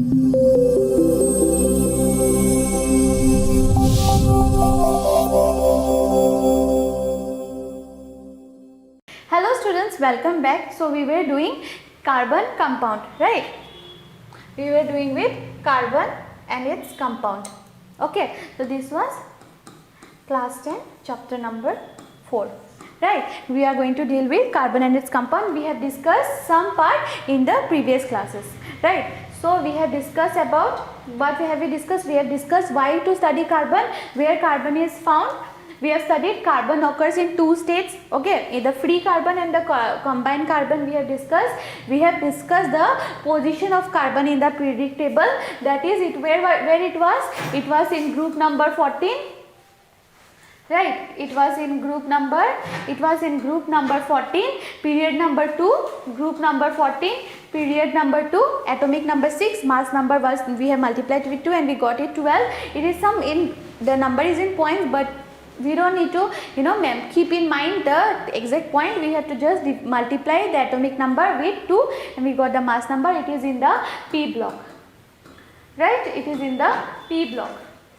Hello students, welcome back. So we were doing carbon compound, right? We were doing with carbon and its compound. Okay, so this was class 10 chapter number 4, right? We are going to deal with carbon and its compound. We have discussed some part in the previous classes, right? So we have discussed about what we discussed. We have discussed why to study carbon, where carbon is found. We have studied carbon occurs in two states, okay, in the free carbon and the combined carbon we have discussed. We have discussed the position of carbon in the periodic table, that is it where it was in group number 14, right? It was in group number 14, period number 2, group number 14, period number 2, atomic number 6, mass number was, we have multiplied with 2 and we got it 12. It is some in, the number is in points, but we don't need to keep in mind the exact point. We have to just multiply the atomic number with 2 and we got the mass number. It is in the P block, right? It is in the P block,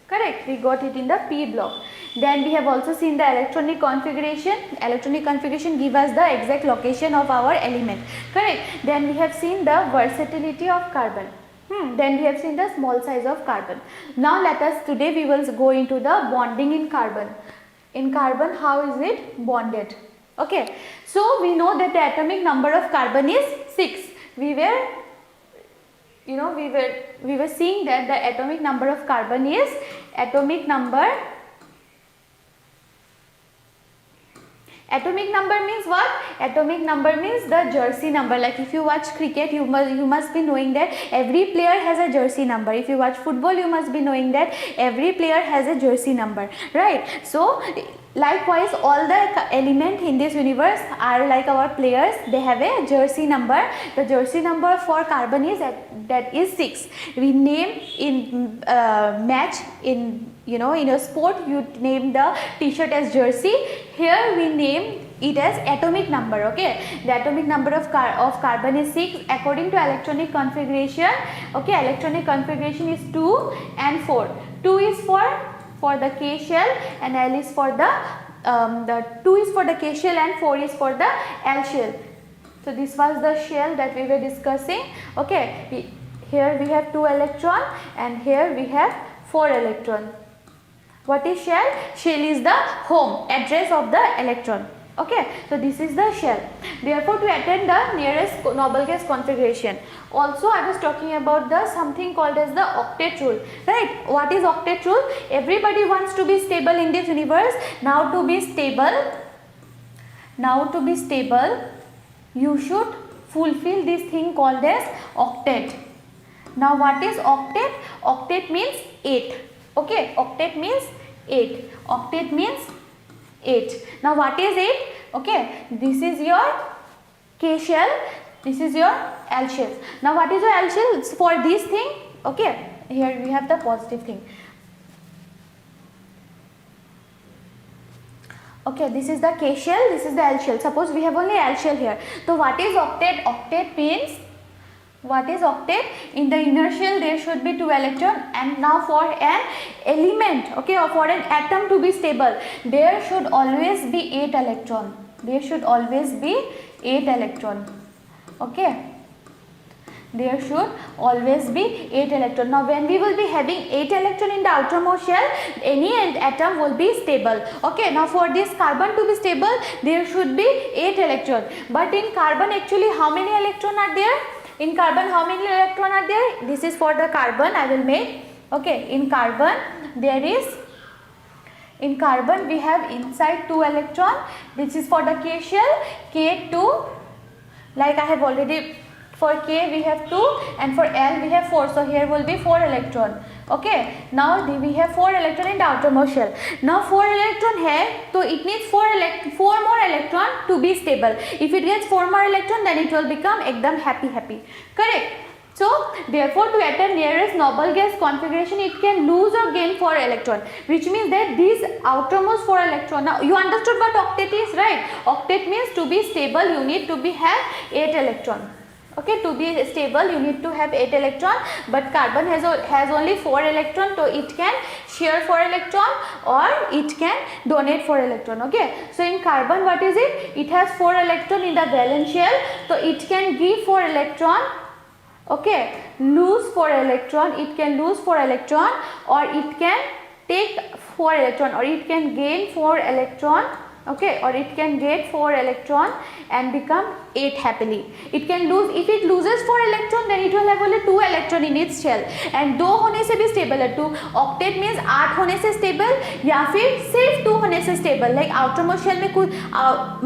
correct? We got it in the P block. Then we have also seen the electronic configuration. Electronic configuration give us the exact location of our element, correct? Then we have seen the versatility of carbon. Then we have seen the small size of carbon. Now let us, today we will go into the bonding in carbon. In carbon, how is it bonded? Okay, so we know that the atomic number of carbon is 6. We were seeing that the atomic number of carbon is atomic number means what? Atomic number means the jersey number. Like if you watch cricket, you must be knowing that every player has a jersey number. If you watch football, you must be knowing that every player has a jersey number, right? So likewise, all the elements in this universe are like our players. They have a jersey number. The jersey number for carbon is that is 6. We name in match in in a sport, you name the t-shirt as jersey. Here we name it as atomic number, okay? The atomic number of carbon is 6 according to electronic configuration. Okay, electronic configuration is 2 and 4. 2 is for the K shell and L is for the 2 is for the K shell and 4 is for the L shell. So this was the shell that we were discussing. Okay, here we have 2 electron and here we have 4 electron. What is shell? Shell is the home address of the electron. Okay, so this is the shell. Therefore, to attain the nearest noble gas configuration. Also, I was talking about the something called as the octet rule, right? What is octet rule? Everybody wants to be stable in this universe. Now to be stable, you should fulfill this thing called as octet. Now, what is octet? Octet means 8. Okay, octet means 8. Octet means 8. Now what is 8? Okay, this is your K shell, this is your L shell. Now what is your L shell? It's for this thing. Okay, here we have the positive thing. Okay, this is the K shell, this is the L shell. Suppose we have only L shell here. So what is octet? Octet means, what is octet? In the inner shell there should be 2 electrons, and now for an element, okay, or for an atom to be stable, there should always be 8 electron. There should always be 8 electron. Okay, there should always be 8 electron. Now when we will be having 8 electron in the outermost shell, any atom will be stable. Okay, now for this carbon to be stable, there should be 8 electron. But in carbon actually how many electron are there? In carbon how many electron are there? This is for the carbon I will make. Okay, in carbon we have inside 2 electron. This is for the K shell, K2, like I have already, for K we have 2 and for L we have 4. So here will be 4 electron. Okay, now we have 4 electron in the outermost shell. Now 4 electron hai, so it needs 4 more electron to be stable. If it gets 4 more electron, then it will become ekdam happy. Correct? So therefore, to attain nearest noble gas configuration, it can lose or gain 4 electron, which means that these outermost 4 electron. Now you understood what octet is, right? Octet means to be stable, you need to have 8 electron. Okay, to be stable you need to have 8 electron, but carbon has only 4 electron, so it can share 4 electron or it can donate 4 electron. Okay, so in carbon what is it? It has 4 electron in the valence shell, so it can give 4 electron, okay, lose 4 electron, it can lose 4 electron, or it can take 4 electron, or it can gain 4 electron, okay, or it can get 4 electron and become 8 happily. It can lose, if it loses 4 electron then it will have only 2 electron in its shell, and 2 होने से भी stable है, 2 octet means 8 होने से stable या फिर सिर्फ 2 होने से stable, like outermost shell में कुछ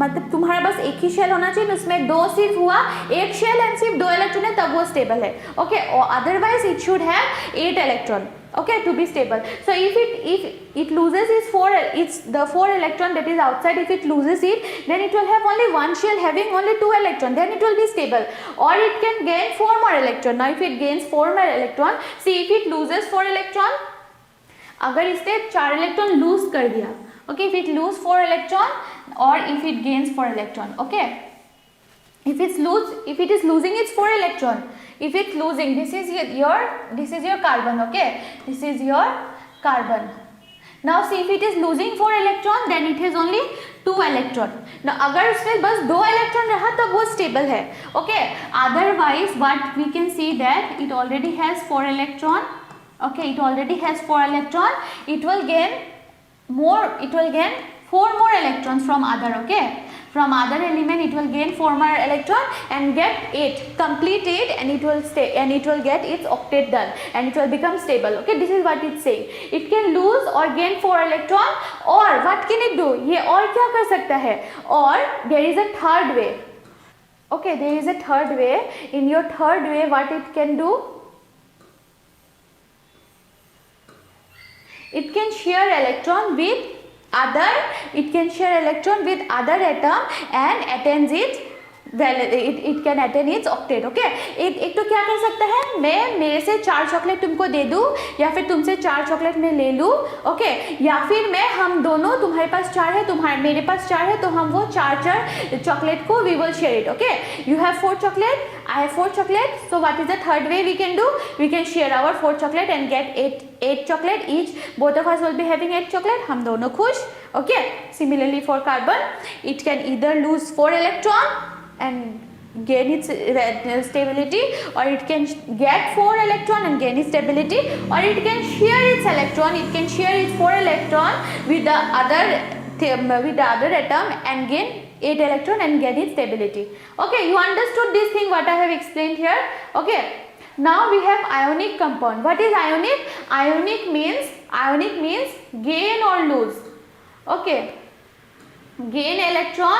मतलब तुम्हारा बस एक ही shell होना चाहिए, उसमें 2 सिर्फ हुआ, एक shell and सिर्फ 2 electron है तब वो stable है, okay, or otherwise it should have 8 electron, okay, to be stable. So if it loses its the 4 electron that is outside, if it loses it, then it will have only one shell having only 2 electron, then it will be stable, or it can gain 4 more electron. Now if it gains 4 more electron, see if it loses 4 electron, अगर इसने 4 electron lose कर दिया, okay, if it lose 4 electron or if it gains 4 electron, okay, if it is losing its 4 electron, if it's losing, this is your carbon, okay, this is your carbon. Now see if it is losing 4 electron, then it has only 2 electron. Now अगर उसमें बस 2 electron रहा तब वो stable है, okay, otherwise what we can see that it already has 4 electron, okay, it already has 4 electron, it will gain 4 more electrons from other, okay, from other element it will gain 4 more electron and get 8, complete 8, and it will stay, and it will get its octet done and it will become stable, okay, this is what it's saying. It can lose or gain 4 electron, or what can it do, ये और क्या कर सकता है, or there is a third way, okay, there is a third way. In your third way what it can do, it can share electron with other, it can share electron with other atom and attains its it can attain its octet, okay. एक तो क्या कर सकता है, मैं मेरे से 4 chocolate तुमको दे दूँ या फिर तुमसे 4 चॉकलेट मैं ले लूँ, ओके, या फिर मैं हम दोनों, तुम्हारे पास 4 है, मेरे पास 4 है, तो हम वो 4 चॉकलेट को we will share it, okay. You have 4 chocolate, I have 4 chocolate, so what is the third way we can do, we can share our 4 chocolate and get 8 chocolate each, both of us will be having 8 chocolate, हम दोनों खुश, okay. Similarly for carbon, it can either lose 4 electron and gain its stability, or it can get 4 electron and gain its stability, or it can share its electron, it can share its 4 electron with the other atom and gain 8 electron and gain its stability, okay. You understood this thing what I have explained here, okay. Now we have ionic compound. What is ionic? Ionic means gain or lose, okay. Gain electron,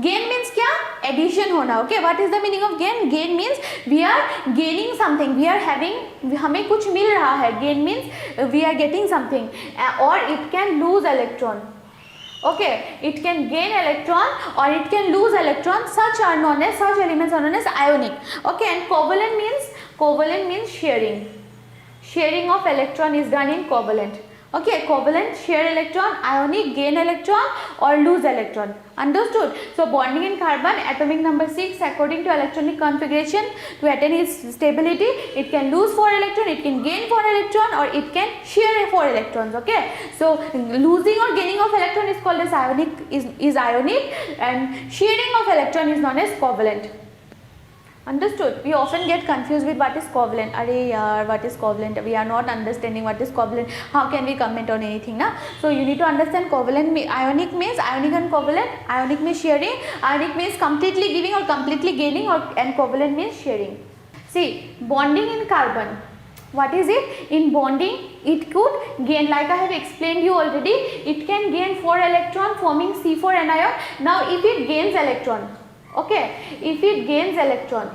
gain means क्या, addition होना, okay. What is the meaning of gain? Gain means we are gaining something, we are having, हमें कुछ मिल रहा है, gain means we are getting something, or it can lose electron, okay, it can gain electron or it can lose electron, such elements are known as ionic, okay. And covalent means sharing of electron is done in covalent, okay. Covalent, share electron, ionic, gain electron or lose electron, understood. So bonding in carbon, atomic number 6, according to electronic configuration, to attain its stability, it can lose 4 electron, it can gain 4 electron, or it can share 4 electrons, okay. So losing or gaining of electron is called as ionic, is ionic, and sharing of electron is known as covalent, understood. We often get confused with what is covalent. Arey yaar, what is covalent? We are not understanding what is covalent. How can we comment on anything, na? So you need to understand covalent. Ionic means ionic and covalent. Ionic means sharing. Ionic means completely giving or completely gaining, and covalent means sharing. See, bonding in carbon. What is it? In bonding, it could gain, like I have explained you already, it can gain 4 electron forming C4 anion. Now if it gains electron, okay, if it gains electron,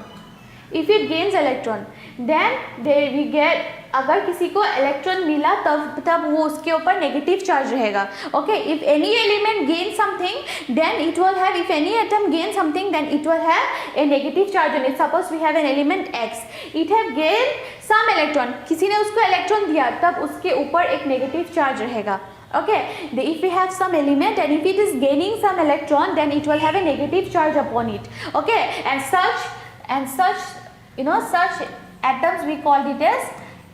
then there we get, अगर किसी को electron मिला तब वो उसके ऊपर negative charge रहेगा, okay. If any element gain something then it will have, if any atom gain something then it will have a negative charge on it. Suppose we have an element x, it have gain some electron, किसी ने उसको electron दिया तब उसके ऊपर एक negative charge रहेगा, okay. If we have some element and if it is gaining some electron, then it will have a negative charge upon it, okay. And and such, such atoms we called it as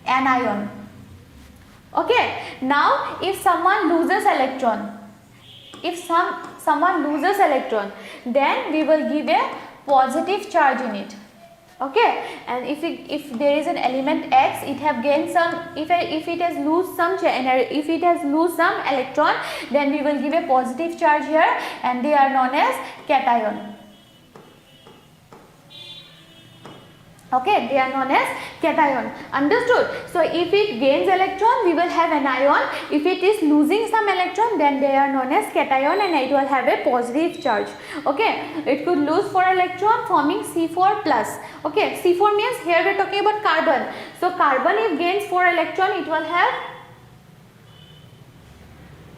anion. Okay, now if someone loses electron, someone loses electron, then we will give a positive charge in it. Okay, and if there is an element X, it have gained some, if it has lose some electron, then we will give a positive charge here, and they are known as cation. Okay, they are known as cation. Understood? So if it gains electron, we will have anion. If it is losing some electron, then they are known as cation, and it will have a positive charge. Okay, it could lose 4 electron, forming C4 plus. Okay, C4 means, here we are talking about carbon. So carbon, if gains 4 electron, it will have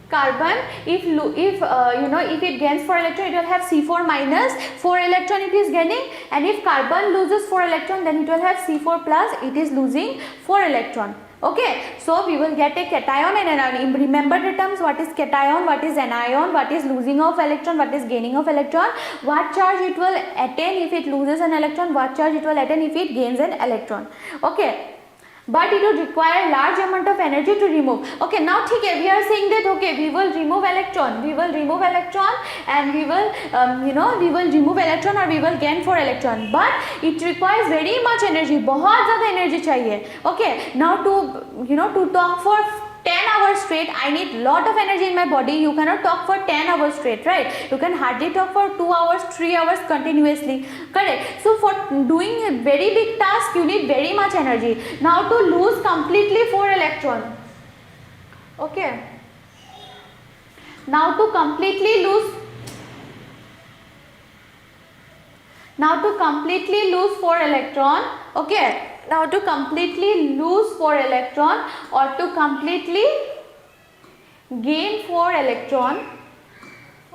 carbon, if it gains 4 electron, it will have C4 minus, 4 electron it is gaining, and if carbon loses 4 electron, then it will have C4 plus, it is losing 4 electron. Okay, so we will get a cation and anion. Remember the terms, what is cation, what is anion, what is losing of electron, what is gaining of electron, what charge it will attain if it loses an electron, what charge it will attain if it gains an electron. Okay, but it would require large amount of energy to remove. Okay, now we are saying that, okay, we will remove electron, and we will remove electron, or we will gain 4 electron, but it requires very much energy, बहुत ज़्यादा energy चाहिए. Okay, now to talk for 10 hours straight, I need lot of energy in my body. You cannot talk for 10 hours straight, right? You can hardly talk for 2 hours, 3 hours continuously, correct? So for doing a very big task, you need very much energy. Now to lose completely 4 electron, okay, now to completely lose 4 electron, okay, now to completely lose 4 electron, or to completely gain 4 electron,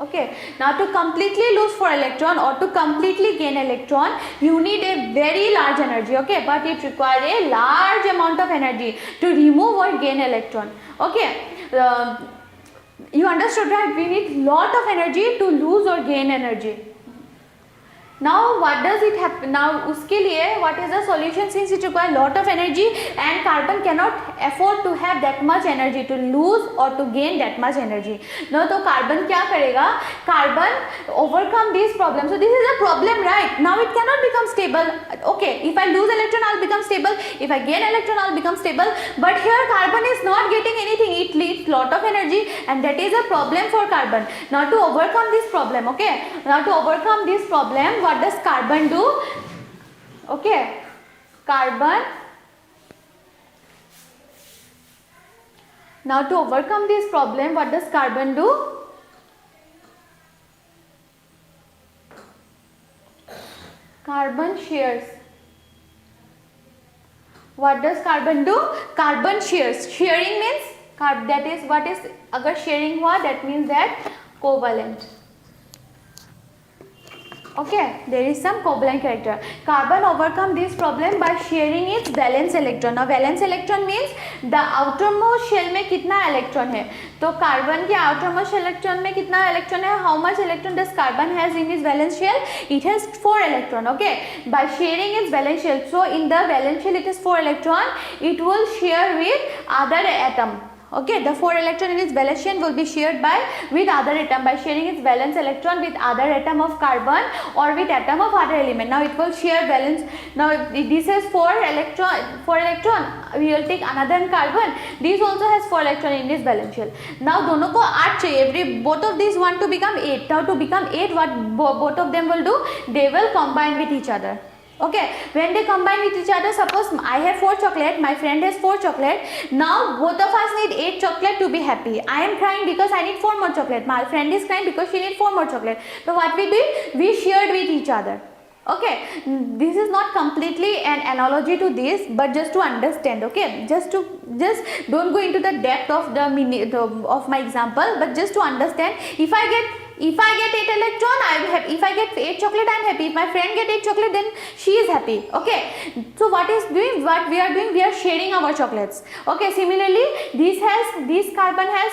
okay, now to completely lose 4 electron or to completely gain electron, you need a very large energy, okay, but it requires a large amount of energy to remove or gain electron. Okay, you understood, right? We need lot of energy to lose or gain energy. Now what does it happen? Now uske liye what is the solution, since it requires lot of energy and carbon cannot afford to have that much energy to lose or to gain that much energy. No, तो carbon क्या करेगा? Carbon overcome these problems. So this is a problem, right? Now it cannot become stable. Okay, if I lose electron, I'll become stable. If I gain electron, I'll become stable. But here carbon is not getting anything. It needs lot of energy, and that is a problem for carbon. Now to overcome this problem, okay. Now to overcome this problem, what does carbon do? Okay, now to overcome this problem, what does carbon do? Carbon shares. What does carbon do? Carbon shares. Sharing means, that is what is, agar sharing hua, that means that covalent. Okay, there is some covalent character. Carbon overcome this problem by sharing its valence electron. Now valence electron means the outermost shell में कितना electron है. तो carbon के outermost electron में कितना electron है? How much electron does carbon has in its valence shell? It has 4 electron. Okay, by sharing its valence shell. So in the valence shell it is 4 electron. It will share with other atom. Okay, the 4 electron in its valence shell will be shared with other atom by sharing its valence electron with other atom of carbon or with atom of other element. Now it will share valence. Now this has 4 electron. We will take another carbon. This also has 4 electron in this valence shell. Now दोनों को 8 चाहिए. Both of these want to become 8. Now to become 8, what both of them will do? They will combine with each other. Okay, when they combine with each other, suppose I have 4 chocolate, my friend has 4 chocolate. Now both of us need 8 chocolate to be happy. I am crying because I need 4 more chocolate. My friend is crying because she needs 4 more chocolate. So what we did? We shared with each other. Okay, this is not completely an analogy to this, but just to understand. Okay, just don't go into the depth of of my example, but just to understand. If I get 8 electron, I am happy. If I get 8 chocolate, I am happy. If my friend get 8 chocolate, then she is happy. Okay, so what we are doing, we are sharing our chocolates. Okay, similarly, this carbon has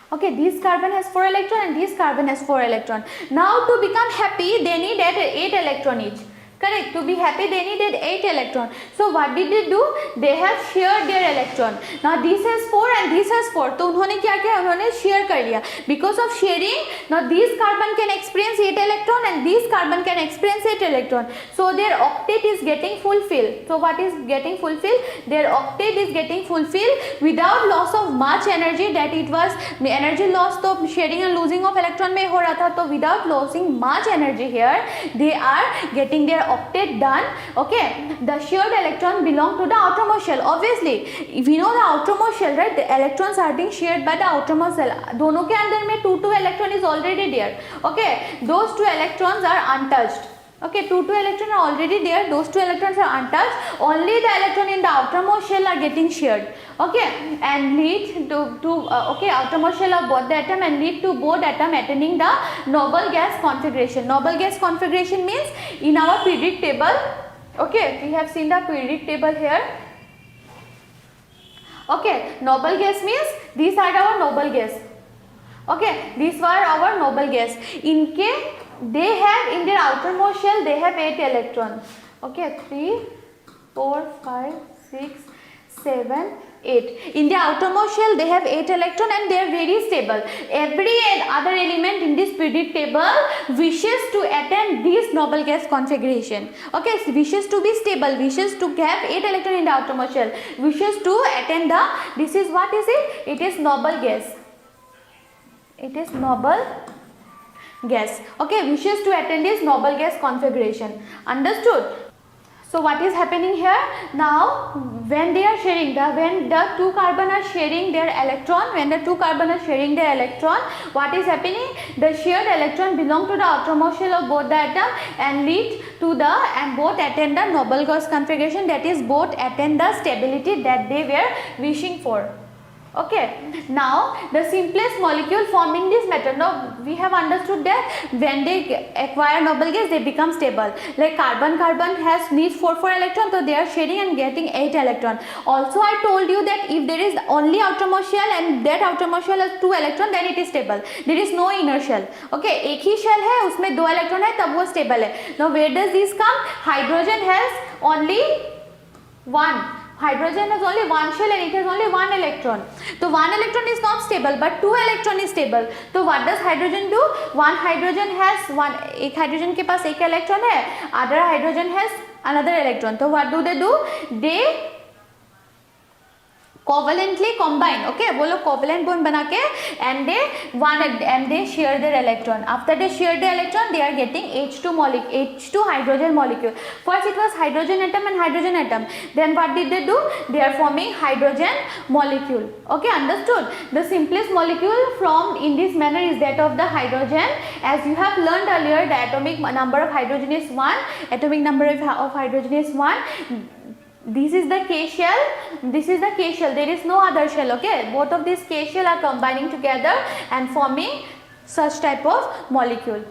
Okay, this carbon has 4 electron and this carbon has 4 electron. Now to become happy, they need 8 electron each. Correct. To be happy, they needed 8 electron. So what did they do? They have shared their electron. Now this has 4 and this has 4. तो उन्होंने क्या किया? उन्होंने share कर लिया. Because of sharing, now this carbon can experience 8 electron and this carbon can experience 8 electron. So their octet is getting fulfilled. So what is getting fulfilled? Their octet is getting fulfilled without loss of much energy that it was. Energy loss तो sharing and losing of electron में हो रहा था. तो without losing much energy here, they are getting their octet done. Okay, the shared electron belong to the outermost shell. Obviously we know the outermost shell, right? The electrons are being shared by the outermost shell. दोनों के अंदर में 2 electron is already there. Okay, those 2 electrons are untouched. Okay, 2 electrons are already there. Those 2 electrons are untouched. Only the electron in the outermost shell are getting shared. Okay, and lead to okay, outermost shell of both the atom and lead to both atom attaining the noble gas configuration. Noble gas configuration means in our periodic table. Okay, we have seen the periodic table here. Okay, noble gas means these are our noble gas. Okay, these were our noble gas. In case they have in their outermost shell, they have 8 electrons. Okay, 3, 4, 5, 6, 7, 8. In the outermost shell, they have 8 electrons and they are very stable. Every other element in this periodic table wishes to attain this noble gas configuration. Okay, wishes to be stable, wishes to have 8 electrons in the outermost shell, wishes to attain the, this is what is it? It is noble gas. It is noble gas. Okay, wishes to attain this noble gas configuration. Understood? So what is happening here? Now when they are sharing, when the 2 carbon are sharing their electron, what is happening? The shared electron belong to the outermost shell of both the atom and lead to the, and both attain the noble gas configuration, that is both attain the stability that they were wishing for. Okay, now the simplest molecule forming this method. Now we have understood that when they acquire noble gas, they become stable. Like carbon has needs 4 electrons, so they are sharing and getting 8 electrons. Also I told you that if there is only outermost shell and that outermost shell has 2 electrons, then it is stable. There is no inner shell. Okay, एक ही shell है, उसमें 2 electron है, तब वो stable है. Now where does this come? Hydrogen has only 1. Hydrogen has only 1 shell and it has only 1 electron. So 1 electron is not stable but 2 electron is stable. So what does hydrogen do? One hydrogen has एक hydrogen के पास एक electron है, other hydrogen has another electron. So what do? They covalently combine. Okay, वो लोग covalent bond बना के and they share their electron. After they share the electron, they are getting H2 hydrogen molecule. First it was hydrogen atom and hydrogen atom. Then what did they do? They are forming hydrogen molecule. Okay, understood? The simplest molecule formed in this manner is that of the hydrogen. As you have learned earlier, the atomic number of hydrogen is 1. Atomic number of hydrogen is 1. This is the K shell, this is the K shell, there is no other shell. Okay, both of these K shell are combining together and forming such type of molecule.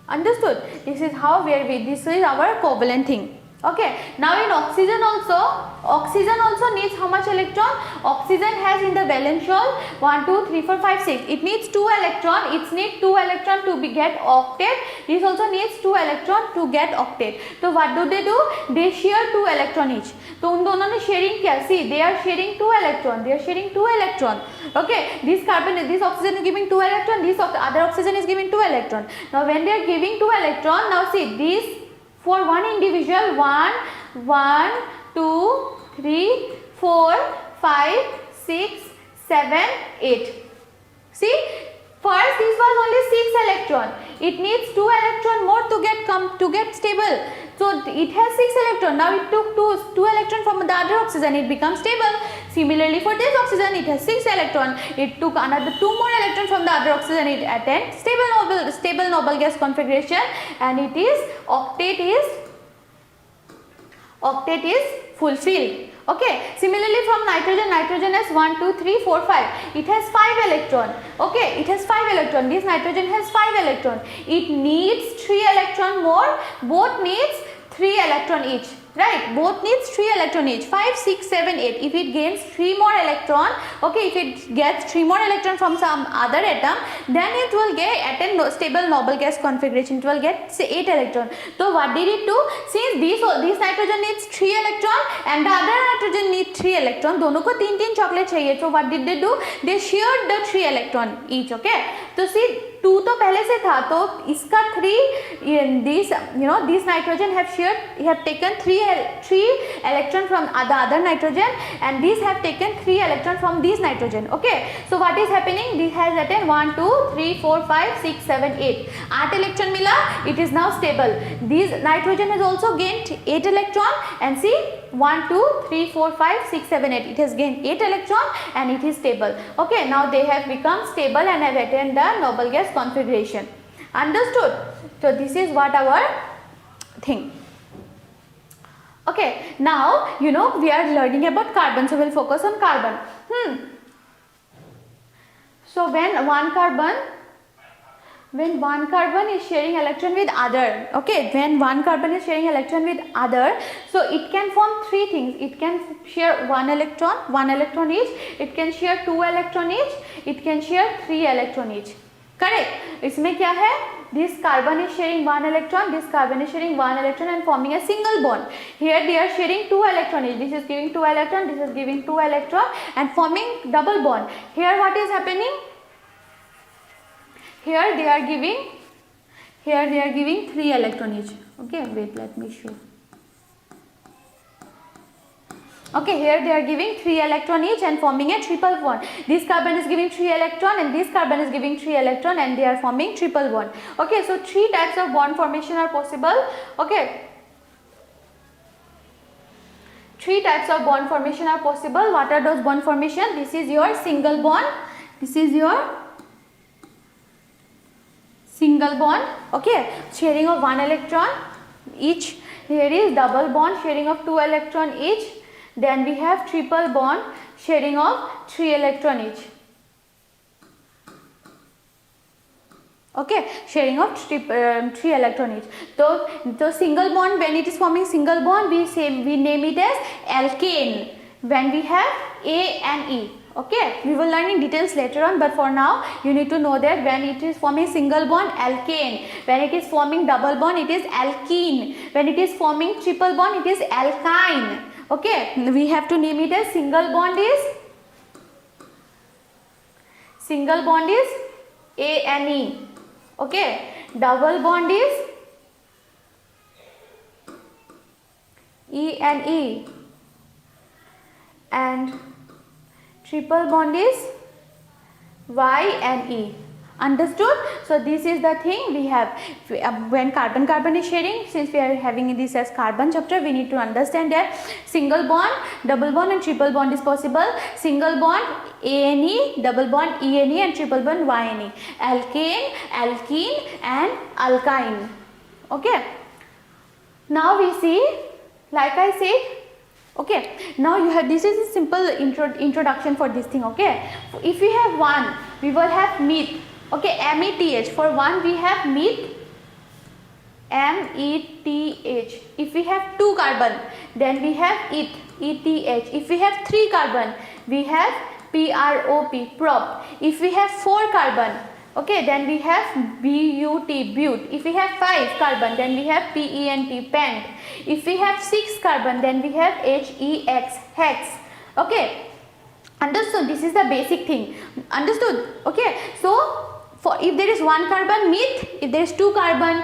Understood? This is how this is our covalent thing. Okay, now in oxygen also needs how much electron? Oxygen has in the valence shell 1, 2, 3, 4, 5, 6. It needs 2 electron. It needs 2 electron to get octet. This also needs 2 electron to get octet. So what do? They share 2 electron each. तो उन दोनों ने sharing क्या? See, they are sharing 2 electron. They are sharing 2 electron. Okay, this oxygen is giving 2 electron. This other oxygen is giving 2 electron. Now when they are giving 2 electron, now see this. For one individual, 1, 2, 3, 4, 5, 6, 7, 8. See, first this was only 6 electron. It needs 2 electron more to get stable. So it has 6 electron. Now it took 2 electron from the other oxygen. It becomes stable. Similarly for this oxygen, it has 6 electron. It took another 2 more electrons from the other oxygen. It attained stable noble gas configuration, and it is octet is fulfilled. Okay, similarly from nitrogen has 1, 2, 3, 4, 5. It has 5 electron. Okay, it has 5 electron. This nitrogen has 5 electron. It needs 3 electron more. Both needs 3 electron each. right? Both needs 3 electron each. 5, 6, 7, 8. If it gains 3 more electron, okay, if it gets 3 more electron from some other atom, then it will get at a stable noble gas configuration. It will get say 8 electron. So what did it do? Since this nitrogen needs 3 electron and the other nitrogen needs 3 electron, दोनों को 3-3 chocolate चाहिए. So what did they do? They shared the 3 electron each. Okay. तो see 2 तो पहले से था, तो इसका 3 these nitrogen have taken 3 electron from the other nitrogen, and these have taken 3 electron from these nitrogen. Okay, so what is happening? This has attained 1 2 3 4 5 6 7 8 8 electron mila. It is now stable. This nitrogen has also gained 8 electron, and see 1 2 3 4 5 6 7 8 it has gained 8 electron and it is stable. Okay, now they have become stable and have attained the noble gas configuration. Understood? So this is what our thing. Okay, now we are learning about carbon, so we'll focus on carbon. So when one carbon is sharing electron with other, okay, when one carbon is sharing electron with other, so it can form 3 things. It can share 1 electron each, it can share 2 electron each, it can share 3 electron each. Correct? इसमें क्या है? This carbon is sharing 1 electron, this carbon is sharing 1 electron and forming a single bond. Here they are sharing 2 electron each. This is giving 2 electron, this is giving 2 electron and forming double bond. Here what is happening? Here they are giving 3 electron each. Okay, wait, let me show. Okay, here they are giving 3 electron each and forming a triple bond. This carbon is giving 3 electron and this carbon is giving 3 electron and they are forming triple bond. Okay, so 3 types of bond formation are possible. Okay, 3 types of bond formation are possible. What are those bond formation? This is your single bond. This is your single bond. Okay, sharing of 1 electron each. Here is double bond sharing of 2 electron each. Then we have triple bond sharing of 3 electron each. Okay, sharing of 3 electron each. So the single bond, when it is forming single bond, we name it as alkane. When we have A and E. Okay, we will learn in details later on, but for now you need to know that when it is forming single bond, alkane. When it is forming double bond, it is alkene. When it is forming triple bond, it is alkyne. Okay, we have to name it as single bond is A and E. Okay, double bond is E and E, and triple bond is Y and E. Understood? So this is the thing we have. When carbon is sharing, since we are having this as carbon chapter, we need to understand that single bond, double bond and triple bond is possible. Single bond A and E, double bond E and E and triple bond Y and E. Alkane, alkene and alkyne. Okay. Now we see, like I said, okay, now you have, this is a simple introduction for this thing. Okay, if we have 1, we will have meth. Okay, METH. For 1 we have meth, METH. If we have 2 carbon, then we have ETH, ETH. If we have 3 carbon, we have PROP, prop. If we have 4 carbon, okay, then we have BUT, but. If we have 5 carbon, then we have PENT, pent. If we have 6 carbon, then we have HEX, hex. Okay, understood? This is the basic thing. Understood? Okay, so for if there is 1 carbon, meth. If there is 2 carbon,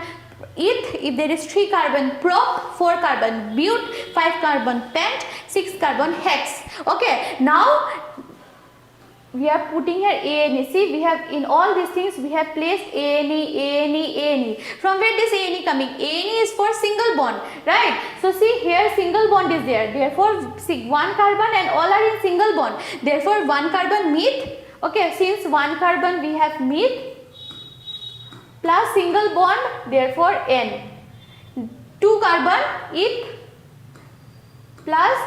ETH. If there is 3 carbon, prop. 4 carbon, but. 5 carbon, pent. 6 carbon, hex. Okay, now we are putting here ANE. See, we have in all these things we have placed ANE. From where this ANE coming? ANE is for single bond, right? So see here single bond is there. Therefore, see 1 carbon and all are in single bond. Therefore, 1 carbon meth. Okay, since 1 carbon we have meth plus single bond. Therefore, N. 2 carbon ETH plus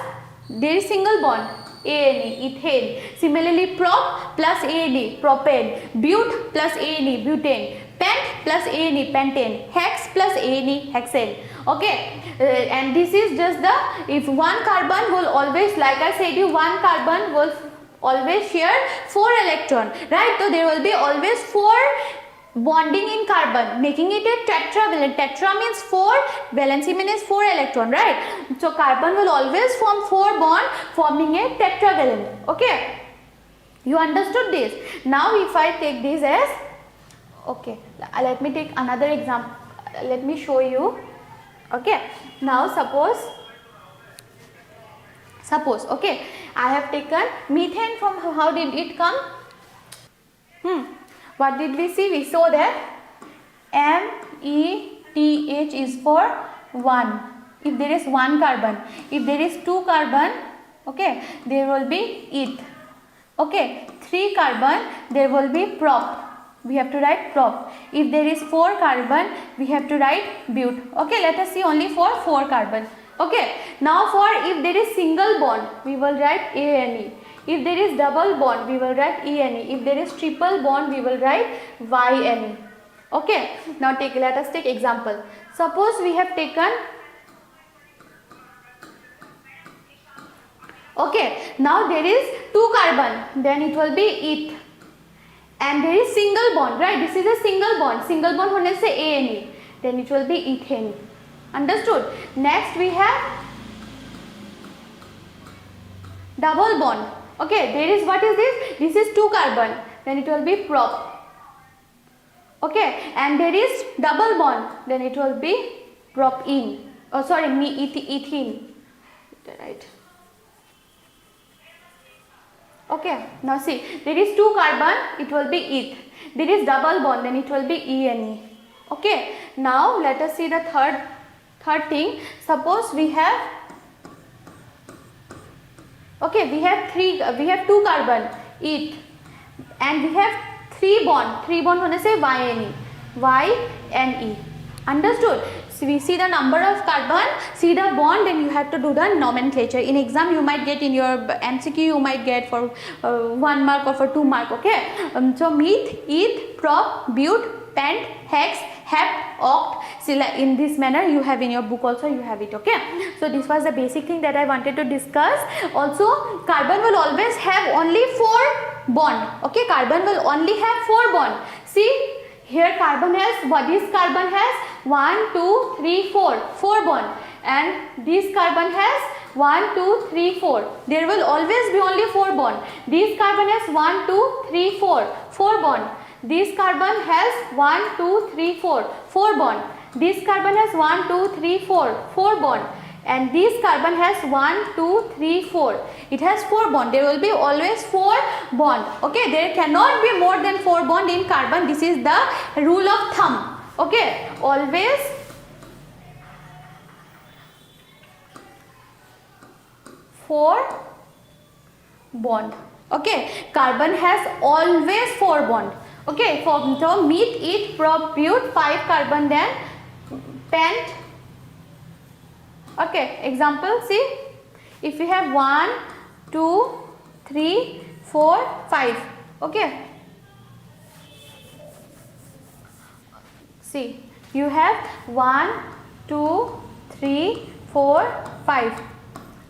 there is single bond. ANE, ethane. Similarly, prop plus ANE, propane. But plus ANE, butane. Pent plus ANE, pentane. Hex plus ANE, hexane. Okay, and this is just the, if one carbon will always, like I said you, one carbon will always share 4 electron, right? So there will be always 4 bonding in carbon, making it a tetravalent. Tetra means 4, valency means 4 electron, right? So carbon will always form 4 bond, forming a tetravalent. Okay, you understood this? Now if I take this as, okay, let me take another example, let me show you. Okay, now suppose, okay, I have taken methane. From how did it come? What did we see? We saw that METH is for 1. If there is 1 carbon, if there is 2 carbon, okay, there will be eth. Okay, 3 carbon, there will be prop. We have to write prop. If there is 4 carbon, we have to write but. Okay, let us see only for 4 carbon. Okay, now for if there is single bond, we will write ANE. If there is double bond, we will write ENE. If there is triple bond, we will write YNE. Okay, now let us take example. Suppose we have taken, okay, now there is 2 carbon, then it will be eth. And there is single bond, right? This is a single bond. Single bond hone se ANE. Then it will be ethane. Understood? Next we have double bond. Okay, there is, what is this? This is 2 carbon. Then it will be prop. Okay, and there is double bond. Then it will be propene. Oh, sorry, ethene. Right. Okay, now see, there is 2 carbon, it will be eth. There is double bond, then it will be ENE. Okay, now let us see the third thing. Suppose we have, okay, we have 2 carbon, eth, and we have 3 bond. 3 bond hone se YNE. Understood? So we see the number of carbon, see the bond, and you have to do the nomenclature. In exam you might get, in your MCQ you might get for 1 mark or for 2 mark. Okay, so meth, eth, prop, but, pent, hex, hep, oct. So in this manner you have in your book also, you have it. Okay, so this was the basic thing that I wanted to discuss. Also, carbon will always have only 4 bond. Okay, carbon will only have 4 bond. See, here carbon has, what this carbon has 1, 2, 3, 4, 4 bond, and this carbon has 1, 2, 3, 4. There will always be only 4 bond. This carbon has 1, 2, 3, 4, 4 bond. This carbon has 1, 2, 3, 4, 4 bond. This carbon has 1, 2, 3, 4, 4 bond. And this carbon has 1, 2, 3, 4. It has 4 bond. There will be always 4 bond. Okay, there cannot be more than 4 bond in carbon. This is the rule of thumb. Okay, always four bond. Okay, carbon has always 4 bond. Okay, so meth, eth, prop, but, 5 carbon, then pent. Okay, example, see, if you have 1, 2, 3, 4, 5. Okay, see, you have 1, 2, 3, 4, 5.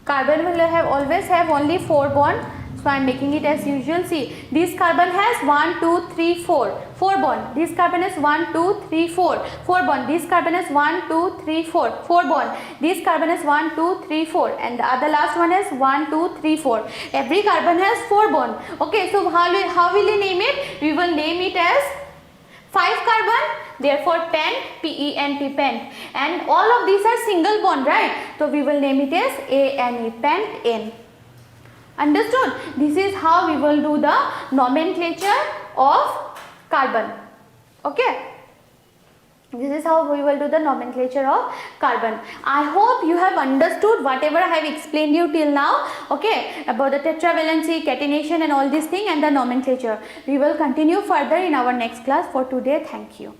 Carbon will always have only 4 bond. So I am making it as usual. See, this carbon has 1, 2, 3, 4, 4 bond. This carbon has 1, 2, 3, 4, 4 bond. This carbon has 1, 2, 3, 4, 4 bond. This carbon has 1, 2, 3, 4, and the other last one has 1, 2, 3, 4. Every carbon has 4 bond. Okay, so how will we name it? We will name it as 5 carbon. Therefore, pent, pent, and all of these are single bond, right? So we will name it as ANE, pentane. Understood? This is how we will do the nomenclature of carbon. Okay, this is how we will do the nomenclature of carbon. I hope you have understood whatever I have explained you till now. Okay, about the tetravalency, catenation, and all these things, and the nomenclature. We will continue further in our next class. For today, thank you.